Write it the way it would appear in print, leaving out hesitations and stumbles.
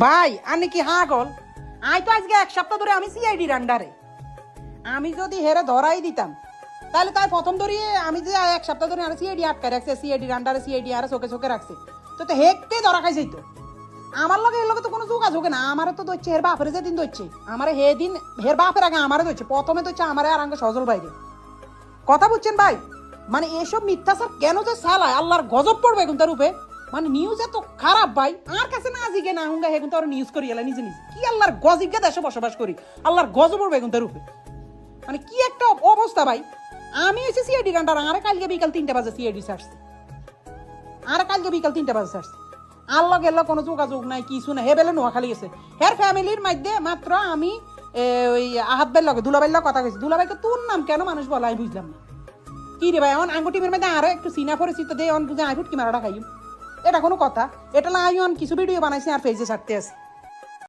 ভাই আনি কি হাগল আই তো আজকে এক সপ্তাহ ধরে আমি সিআইডি আন্ডারে আমি যদি হেরে ধরাই দিতাম তাহলে তাই প্রথম ধরিয়ে আমি যে এক সপ্তাহ ধরে আর সিআইডি আটকে রাখছে সিআইডি আন্ডারে সিআইডি আর চোখে চোখে রাখছে তো হেকতে ধরা খাইছে তো আমার লগে এর লগে তো কোনো যোগাযোগ না আমারে তো দইছে হের বাপরে যেদিন দইছে আমারে হে দিন হের বাপের আগে আমারে দইছে প্রথমে দইছে আমারে আর আঙ্গ সজল বাইরে কথা বুঝছেন ভাই মানে এসব মিথ্যাচার কেন যে চালায় আল্লাহর গজব পড়বে এখন তার রূপে মানে নিউজ এত খারাপ ভাই আর কাছে না জিগে না হুঙ্গা হেগুন তো নিউজ করি এলা নিজে নিজে কি আল্লাহর গজবকে দেশে বসবাস করি আল্লাহর গজব পড়বে এখন তার রূপে মানে কি একটা অবস্থা ভাই আমি এসে সিআইডি রান্ডার আরে কালকে বিকাল 3টা বাজে সিআইডি ছাড়ছি আরে কালকে বিকাল 3টা বাজে ছাড়ছি আল্লাহ গেল কোনো যোগাযোগ নাই কিছু না হে বেলে নোয়াখালী গেছে হের ফ্যামিলির মধ্যে মাত্র আমি ওই আহাত ভাইয়ের লগে দুলাভাইয়ের লগে কথা কইছি দুলাভাইকে তোর নাম কেন মানুষ বলা আমি বুঝলাম না কি রে ভাই এখন আঙ্গুটিমের মধ্যে আরো একটু সিনা পরিচিত দিয়ে অন বুঝে আইফুট কি মারাটা খাইম এটা কোনো কথা এটা না আমি কিছু ভিডিও বানাইছি আর পেজে ছাড়তে আছে